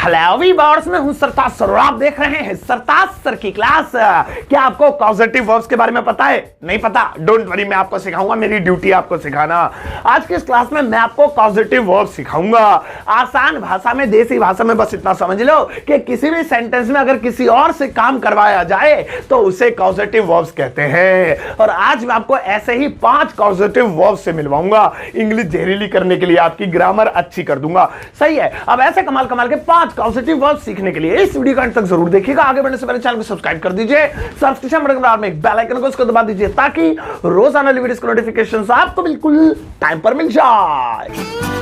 Hello viewers, मैं हूं सरताज sir और आप देख रहे हैं सरताज सर की क्लास। क्या आपको कॉजेटिव वर्ब्स के बारे में पता है? नहीं पता? डोंट वरी, मैं आपको सिखाऊंगा, मेरी ड्यूटी है आपको सिखाना। आज की इस क्लास में मैं आपको कॉजेटिव वर्ब्स सिखाऊंगा आसान भाषा में, देसी भाषा में। बस इतना समझ लो कि किसी भी सेंटेंस में अगर किसी और से काम करवाया जाए तो उसे कॉजेटिव वर्ब्स कहते हैं। और आज मैं आपको ऐसे ही 5 कॉजेटिव वर्ब्स से मिलवाऊंगा, इंग्लिश जहरीली करने के लिए, आपकी ग्रामर अच्छी कर दूंगा। सही है? अब ऐसे कमाल कमाल के 5 पॉजिटिव वर्ड्स सीखने के लिए इस वीडियो का अंत तक जरूर देखिएगा। आगे बढ़ने से पहले चैनल को सब्सक्राइब कर दीजिए, सब्सक्रिप्शन बटन के बराबर में एक बेल आइकन को उसको दबा दीजिए ताकि रोजाना वीडियोस के नोटिफिकेशंस आपको बिल्कुल टाइम पर मिल जाए।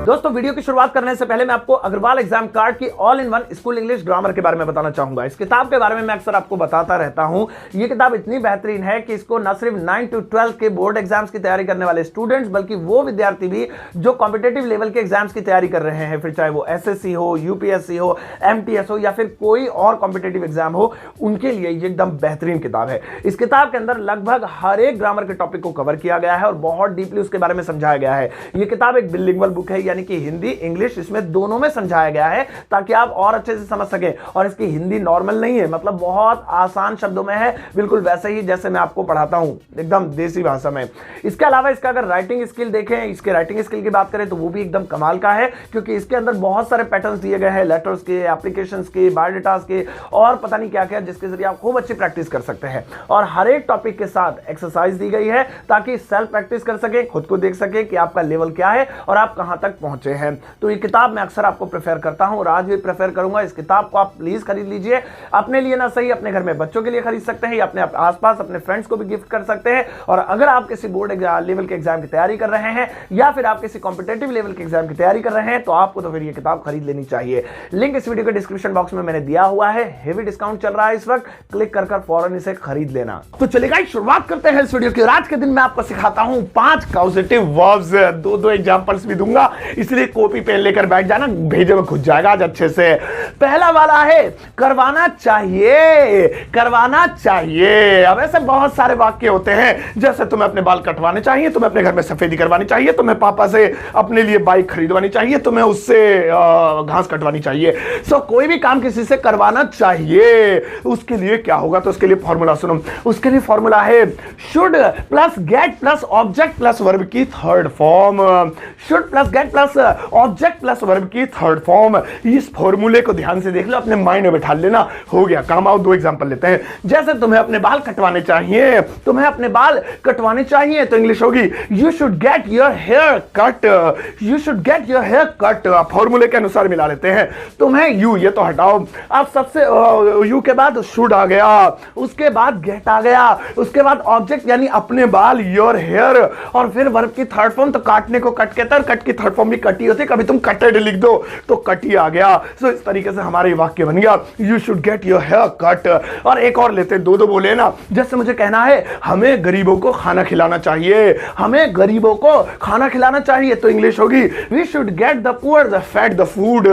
दोस्तों, वीडियो की शुरुआत करने से पहले मैं आपको अग्रवाल एग्जाम कार्ड की all in one school English grammar के बारे में बताना चाहूंगा। इस किताब के बारे में मैं अक्सर आपको बताता रहता हूं। यह किताब इतनी बेहतरीन है कि इसको न सिर्फ 9 to 12 के बोर्ड एग्जाम्स की तैयारी करने वाले स्टूडेंट्स, बल्कि वो विद्यार्थी भी जो कॉम्पिटेटिव लेवल के एग्जाम्स की तैयारी कर रहे हैं, फिर चाहे वो एसएससी हो, यूपीएससी हो, एमटीएस हो या फिर कोई और कॉम्पिटेटिव एग्जाम हो, उनके लिए ये एकदम बेहतरीन किताब है। इस किताब के अंदर लगभग हर एक ग्रामर के टॉपिक को कवर किया गया है और बहुत डीपली उसके बारे में समझाया गया है। यह किताब एक बिलिंगुअल बुक है, यानी कि हिंदी इंग्लिश इसमें दोनों में समझाया गया है ताकि आप और अच्छे से समझ सकें। और इसकी हिंदी नॉर्मल नहीं है, मतलब बहुत आसान शब्दों में है, बिल्कुल वैसे ही जैसे मैं आपको पढ़ाता हूं, एकदम देसी भाषा में। इसके अलावा इसका अगर राइटिंग स्किल देखें, इसके राइटिंग स्किल की बात करें तो वो भी एकदम कमाल का है, क्योंकि इसके अंदर बहुत सारे पैटर्न्स दिए गए हैं, लेटर्स के, एप्लीकेशंस के, बायोडाटास के और पता नहीं क्या क्या, जिसके जरिए आप खूब अच्छी प्रैक्टिस कर सकते हैं। और हर एक टॉपिक के साथ एक्सरसाइज दी गई है ताकि सेल्फ प्रैक्टिस कर सके, खुद को देख सके कि आपका लेवल क्या है और आप कहां तक पहुंचे हैं। तो ये किताब मैं अक्सर आपको प्रेफर करता हूं और आज भी प्रेफर करूंगा। इस किताब को आप प्लीज खरीद लीजिए, अपने लिए ना सही, अपने घर में बच्चों के लिए खरीद सकते हैं या अपने आसपास अपने फ्रेंड्स को भी गिफ्ट कर सकते हैं। और अगर आप किसी बोर्ड लेवल के एग्जाम की तैयारी कर रहे हैं या फिर आप किसी कॉम्पिटेटिव लेवल के एग्जाम की तैयारी कर रहे हैं तो आपको तो फिर ये किताब खरीद लेनी चाहिए। लिंक इस वीडियो के डिस्क्रिप्शन बॉक्स में मैंने दिया हुआ है। हेवी डिस्काउंट चल रहा है इस वक्त, क्लिक कर फौरन इसे खरीद लेना। तो चलिए शुरुआत करते हैं इस वीडियो की। आज के दिन मैं आपको सिखाता हूं 5 कॉजेटिव वर्ब्स, दो एग्जांपल्स भी दूंगा, इसलिए कॉपी पेन लेकर बैठ जाना, भेजे में खुद जाएगा आज अच्छे से। पहला वाला है करवाना चाहिए, करवाना चाहिए। अब ऐसे बहुत सारे वाक्य होते हैं, जैसे तुम्हें अपने बाल कटवाने चाहिए, तुम्हें अपने घर में सफेदी करवानी चाहिए, तुम्हें पापा से अपने लिए बाइक खरीदवानी चाहिए, तुम्हें उससे घास कटवानी चाहिए। सो कोई भी काम किसी से करवाना चाहिए, उसके लिए क्या होगा? तो उसके लिए फॉर्मूला सुनो। उसके लिए फॉर्मूला है should plus get plus object plus verb की third form. Should plus get plus object plus verb की थर्ड फॉर्म। इस फॉर्मूले को ध्यान से देख लो, अपने माइंड में बैठा लेना, हो गया काम। आओ 2 एग्जांपल लेते हैं। जैसे तुम्हें अपने बाल कटवाने चाहिए, तुम्हें अपने बाल कटवाने चाहिए तो इंग्लिश होगी you should get your hair cut, you should get your hair cut. फॉर्मूले के अनुसार मिला लेते हैं। तुम्हें यू, ये तो हटाओ, अब सबसे यू के बाद शुड आ गया, उसके बाद गेट आ गया, उसके बाद ऑब्जेक्ट यानी अपने बाल, योर हेयर, और फिर वर्ब की थर्ड फॉर्म। तो काटने को कट कहता है, कट की थर्ड फॉर्म भी कटी होती है, कभी तुम कटेड लिख दो तो कटी आ गया। सो इस तरीके से हमारा ये वाक्य बन गया you should get your hair cut. और एक और लेते, दो बोले ना। जैसे मुझे कहना है हमें गरीबों को खाना खिलाना चाहिए, हमें गरीबों को खाना खिलाना चाहिए तो इंग्लिश होगी we should get the poor the fat the food.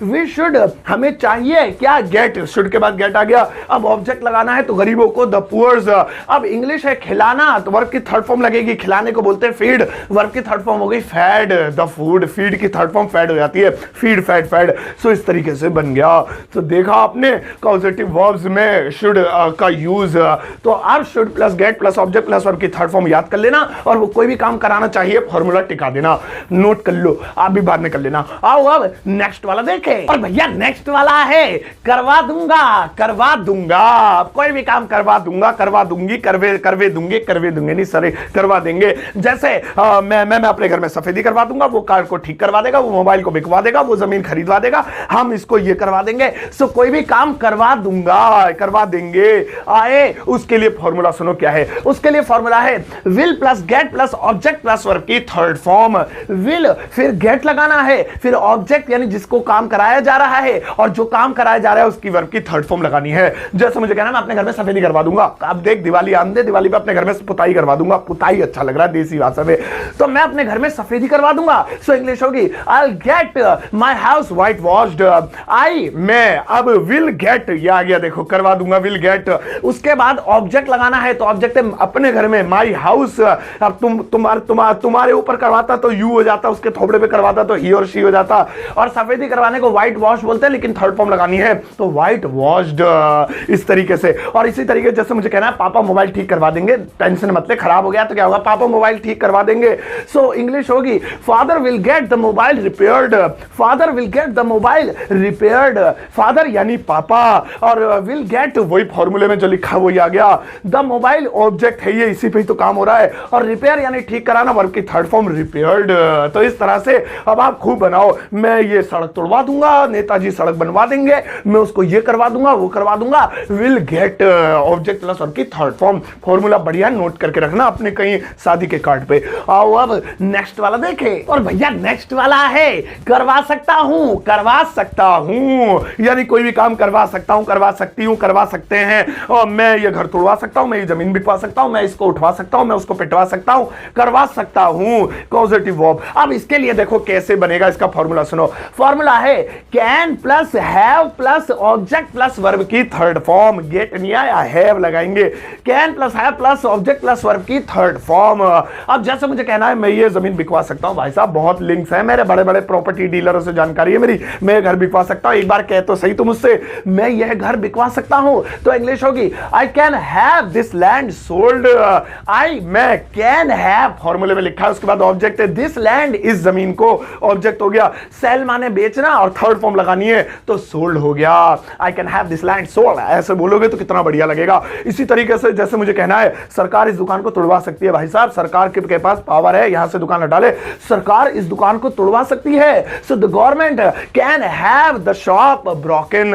We should, हमें चाहिए क्या? गेट, शुड के बाद गेट आ गया। अब ऑब्जेक्ट लगाना है तो गरीबों को द पुअर्स। अब इंग्लिश है खिलाना, तो वर्ब की थर्ड फॉर्म लगेगी, खिलाने को बोलते हैं फीड, वर्ब की थर्ड फॉर्म हो गई फैड द फूड, फीड की थर्ड फॉर्म फैड हो जाती है, फीड फैड फैड। सो इस तरीके से बन गया। तो देखा आपने कॉजेटिव वर्ब्स में शुड का यूज। तो अब should plus get plus object plus verb की थर्ड फॉर्म याद कर लेना और वो कोई भी काम कराना चाहिए फॉर्मूला टिका देना, नोट कर लो, आप भी बाद में कर लेना। आओ अब नेक्स्ट वाला देखें। और भैया नेक्स्ट वाला है करवा दूंगा, करवा दूंगा। कोई भी काम करवा दूंगा, करवा दूंगी, करवे दूंगे नहीं सर, करवा देंगे। जैसे मैं अपने घर में सफेदी करवा दूंगा, वो कार को ठीक करवा देगा, वो मोबाइल को बिकवा देगा, वो जमीन खरीदवा देगा, हम इसको ये करवा देंगे। सो कोई भी काम करवा दूंगा, करवा देंगे आए, उसके लिए फॉर्मूला सुनो क्या है। उसके लिए फॉर्मूला है will plus get plus object plus verb की थर्ड फॉर्म। विल, फिर गेट लगाना है, फिर ऑब्जेक्ट यानी जिसको काम कराया जा रहा है, और जो काम कराया जा रहा है उसकी वर्ब की थर्ड फॉर्म लगानी है। जैसे मुझे कहना मैं अपने घर में सफेदी करवा दूंगा, अब देख दिवाली आंदे, दिवाली पे अपने घर में पुताई करवा दूंगा, पुताई अच्छा लग रहा है देसी भाषा में, तो मैं अपने घर में सफेदी करवा दूंगा। सो इंग्लिश होगी I get my house white washed. I मैं अब विल गेट, ये आ गया देखो, करवा दूंगा विल गेट। उसके बाद ऑब्जेक्ट लगाना है तो ऑब्जेक्ट अपने घर में, माई हाउस। अब तुम्हारे ऊपर करवाता तो यू हो जाता, उसके थोबड़े पे करवाता तो ही और शी हो जाता। और सफेदी करवाने को व्हाइट वॉश बोलते हैं, लेकिन थर्ड फॉर्म लगानी है तो व्हाइट वॉश्ड, इस तरीके से। और इसी तरीके जैसे मुझे कहना है पापा मोबाइल ठीक करवा देंगे, टेंशन मत ले, खराब हो गया तो क्या होगा, पापा मोबाइल ठीक करवा देंगे। सो इंग्लिश होगी father will get the mobile repaired. Father will get the mobile repaired, father यानी पापा, और विल गेट वही फॉर्मूले में जो लिखा वही आ गया। द मोबाइल ऑब्जेक्ट है, ये इसी पे ही तो काम हो रहा है। और रिपेयर यानी ठीक कराना, वर्ब की थर्ड फॉर्म रिपेयर्ड। तो इस तरह से अब आप खूब बनाओ। मैं ये सड़क तोड़वा दूंगा, नेताजी सड़क बनवा देंगे, मैं उसको ये करवा दूंगा, वो करवा दूंगा। Will get object plus verb की थर्ड फॉर्म। फॉर्मूला बढ़िया नोट करके रखना अपने कहीं शादी के कार्ड पे। आओ अब नेक्स्ट वाला देखें। और भैया नेक्स्ट वाला है करवा सकता हूं, करवा सकता हूं, यानी कोई भी काम करवा सकता हूं, करवा सकती हूं, करवा सकते हैं। और मैं ये घर तोड़वा सकता हूं, मैं ये जमीन बिकवा सकता हूं, मैं इसको उठवा सकता हूं, मैं उसको पिटवा सकता हूं, करवा सकता हूं, कॉजेटिव वर्ब। अब इसके लिए देखो कैसे बनेगा इसका फॉर्मूला, सुनो। फॉर्मूला है can plus have plus object plus verb की थर्ड फॉर्म। गेट नहीं आया, हैव लगाएंगे। Can plus have plus object plus verb की थर्ड फॉर्म। अब जैसे मुझे कहना है मैं ये जमीन बिकवा सकता हूं, भाई साहब बहुत लिंक्स हैं मेरे, बड़े बड़े प्रॉपर्टी डीलरों से जानकारी है मेरी, मैं घर बिकवा सकता हूं। एक बार कह तो सही तुम मुझसे, मैं यह घर बिकवा सकता हूं। तो इंग्लिश होगी I can have this land sold. I मैं कैन हैव फॉर्मूले में लिखा है, उसके बाद ऑब्जेक्ट है दिस लैंड, इस जमीन को ऑब्जेक्ट हो गया, सेल माने बेचना और थर्ड फॉर्म लगानी है तो सोल्ड हो गया। आई can have this land sold, ऐसे बोलोगे तो कितना बढ़िया लगेगा। इसी तरीके से जैसे मुझे कहना है सरकार इस दुकान को तोड़वा सकती है, भाई साहब सरकार के पास पावर है, यहां से दुकान हटा ले, सरकार इस दुकान को तोड़वा सकती है। So the government can have the shop broken.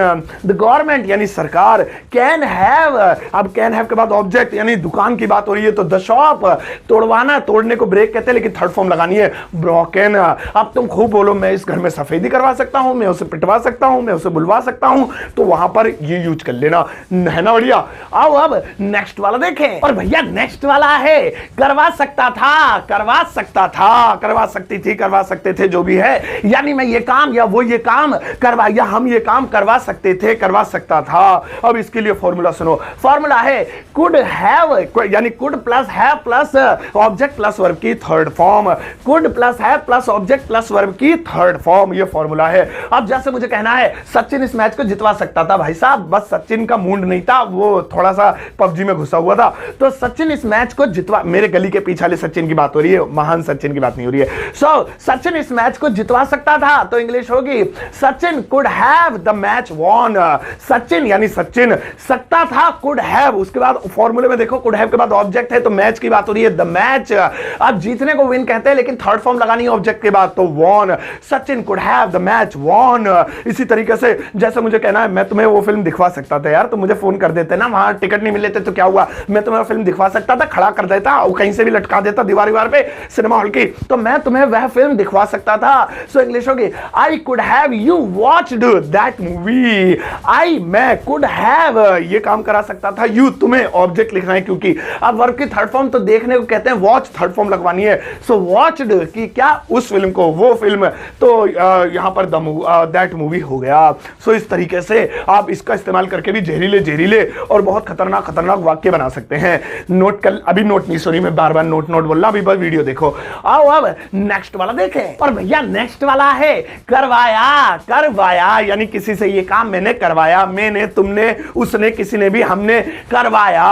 The government यानी सरकार, कैन हैव, अब कैन हैव के बाद ऑब्जेक्ट यानी दुकान की बात हो रही है तो द शॉप, तोड़वाना, तोड़ने को ब्रेक कहते हैं लेकिन थर्ड फॉर्म लगानी है ब्रोकन। अब तुम खूब बोलो मैं इस घर में सफेदी करवा सकता हूं, मैं उसे पिटवा सकता हूं, मैं उसे बुलवा सकता हूं, तो वहां पर ये यूज कर लेना, है ना बढ़िया। आओ अब नेक्स्ट वाला देखें। और भैया नेक्स्ट वाला है करवा सकता था, करवा सकता था, करवा सकती थी, करवा सकते थे, जो भी है, यानी मैं ये काम या वो ये काम करवा, या हम ये काम करवा सकते थे, करवा सकता था। अब इसके लिए फॉर्मूला सुनो। फॉर्मूला है कुड हैव, यानी could plus have plus object plus verb की third form. Could plus have plus object plus verb की थर्ड फॉर्म, ये फॉर्मूला है। अब जैसे मुझे कहना है सचिन इस मैच को जितवा सकता था, भाई साहब बस सचिन का मूड नहीं था, वो थोड़ा सा पबजी में घुसा हुआ था, तो सचिन इस मैच को जितवा, मेरे गली के पीछे वाले सचिन की बात हो रही है, महान सचिन की बात नहीं हो रही है। सो सचिन इस मैच को जितवा सकता था, तो इंग्लिश होगी Sachin could have the match won. Sachin यानी सचिन, सकता था कुड हैव, उसके बाद फॉर्मूले में देखो कुड हैव के बाद ऑब्जेक्ट है तो मैच की बात हो रही है, द मैच। अब जीतने को विन कहते हैं लेकिन थर्ड फॉर्म लगानी है ऑब्जेक्ट के बाद तो won. Sachin could have the match won. इसी तरीके से जैसे मुझे कहना है मैं तुम्हें वो फिल्म दिखवा सकता था यार, तुम मुझे फोन कर देते ना, वहां टिकट नहीं मिले थे तो क्या हुआ, मैं तुम्हें फिल्म दिखवा सकता था, खड़ा कर देता और कहीं से भी लटका देता दीवार पे सिनेमा हॉल की, तो मैं तुम्हें वह फिल्म दिखवा सकता था। सो इंग्लिश होगी I could have you watched that movie. I मैं कुड हैव ये काम करा सकता था, यू तुम्हें ऑब्जेक्ट लिखना है क्योंकि अब वर्ब की थर्ड फॉर्म तो देखने को कहते हैं, वॉच थर्ड फॉर्म लगवानी है। सो वॉच्ड की क्या उस फिल्म को, वो फिल्म, तो यहां पर दैट मूवी हो गया। सो इस तरीके से आप इसका इस्तेमाल करके भी जहरीले और बहुत खतरनाक वाक्य बना सकते हैं। नोट कर, अभी नोट नहीं, सॉरी मैं बार बार नोट बोल रहा, अभी बस वीडियो देखो। आओ अब नेक्स्ट वाला देखें। और भैया नेक्स्ट वाला है करवाया, यानी किसी से ये काम मैंने करवाया, मैंने, तुमने, उसने, किसी ने भी, हमने करवाया।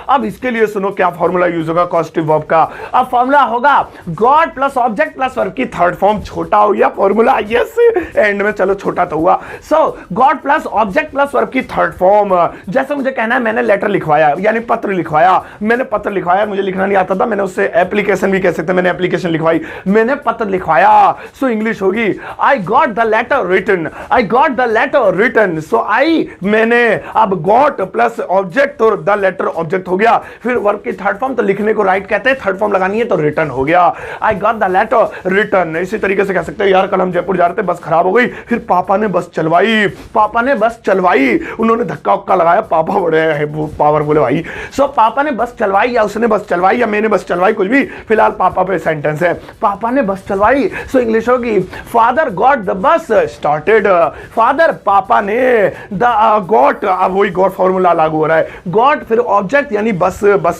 अब इसके लिए सुनो क्या फॉर्मूला यूज होगा कॉजेटिव वर्ब का। अब फॉर्मूला होगा got plus object plus verb की थर्ड फॉर्म। छोटा हो गया फॉर्मूला, यस एंड में, चलो छोटा तो हुआ। सो got plus object plus verb की थर्ड फॉर्म। जैसे मुझे कहना है मैंने लेटर लिखवाया, यानी पत्र लिखवाया, मैंने पत्र लिखवाया, मुझे लिखना नहीं आता था, मैंने उससे एप्लीकेशन भी कह सकते, मैंने एप्लीकेशन लिखवाई, मैंने पत्र लिखवाया। सो इंग्लिश होगी I got the letter written. I got the letter written. So I मैंने, अब गॉट प्लस ऑब्जेक्ट और द लेटर ऑब्जेक्ट हो गया, फिर वर्ब की थर्ड फॉर्म, तो लिखने को राइट कहते हैं, थर्ड फॉर्म लगानी है तो रिटन हो गया। I got the letter written. इसी तरीके से कह सकते हैं यार कल हम जयपुर जा रहे थे, बस खराब हो गई, फिर पापा ने बस चलवाई, पापा ने बस चलवाई, उन्होंने धक्का उक्का लगाया, पापा बड़े पावरफुल है भाई। सो पापा ने बस चलवाई, या उसने बस चलवाई, या मैंने बस चलवाई, कुछ भी, फिलहाल पापा पे सेंटेंस है, पापा ने बस चलवाई। आई, सो इंग्लिश होगी father got the bus started. Father पापा ने द गॉट, अब वही गॉट फॉर्मूला लागू हो रहा है, गॉट फिर ऑब्जेक्ट यानी बस,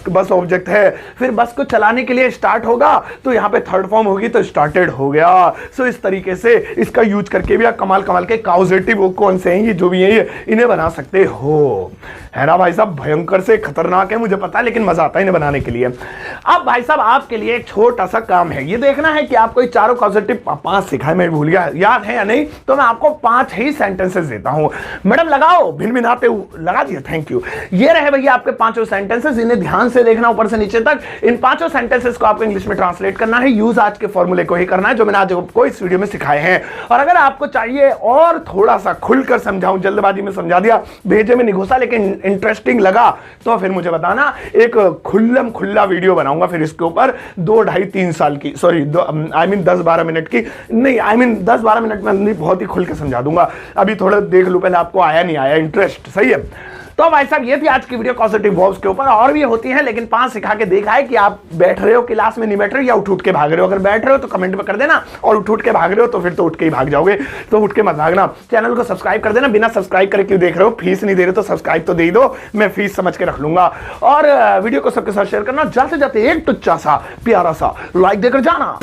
बस ऑब्जेक्ट है, फिर बस को चलाने के लिए स्टार्ट होगा तो यहां पे थर्ड फॉर्म होगी तो स्टार्टेड हो गया। सो इस तरीके से इसका यूज करके भी आप कमाल कमाल के काउजेटिव कौन से हैं ये जो भी है ये इन्हें बना सकते हो, है ना भाई साहब। भयंकर से खतरनाक है मुझे पता है, लेकिन मजा आता है इन्हें बनाने के लिए। अब भाई साहब आपके लिए एक छोटा सा काम है, ये देखना है कि आपको ये चारों काउजेटिव 5 सिखाए, मैं भूल गया, याद है या नहीं, तो मैं आपको 5 ही सेंटेंसेस देता हूं। मैडम लगाओ भिनभिनाते हुए, लगा दिया, थैंक यू। ये रहे भैया आपके 5 सेंटेंसेस, इन्हें ध्यान से देखना ऊपर से नीचे तक। इन 5 सेंटेंसेस को आपको इंग्लिश में ट्रांसलेट करना है, यूज आज के फॉर्मूले को ही करना है जो मैंने आज आपको इस वीडियो में सिखाए हैं। और अगर आपको चाहिए और थोड़ा सा खुलकर समझाऊं, जल्दबाजी में समझा दिया, भेजे में नहीं घुसा, लेकिन इंटरेस्टिंग लगा तो फिर मुझे बताना, एक खुल्लम खुल्ला वीडियो बनाऊंगा फिर इसके ऊपर 2, 2.5, 3 साल की, सॉरी 10-12 मिनट की नहीं, 10-12 मिनट में बहुत ही खुल के समझा दूंगा। अभी थोड़ा देख लो पहले आपको आया नहीं आया इंटरेस्ट, सही है। तो भाई साहब ये थी आज की वीडियो कॉजेटिव वर्ब्स के ऊपर, और भी होती है लेकिन 5 सिखा के देखा है कि आप बैठ रहे हो क्लास में, नहीं बैठ रहे हो या उठ के भाग रहे हो। अगर बैठ रहे हो तो कमेंट में कर देना, और उठ के भाग रहे हो तो फिर तो उठ के ही भाग जाओगे, तो उठ के मत भागना। चैनल को सब्सक्राइब कर देना, बिना सब्सक्राइब करे क्यों देख रहे हो, फीस नहीं दे रहे तो सब्सक्राइब तो दे दो, मैं फीस समझ के रख लूंगा। और वीडियो को सबके साथ शेयर करना, जाते जाते एक टुच्चा सा प्यारा सा लाइक देकर जाना।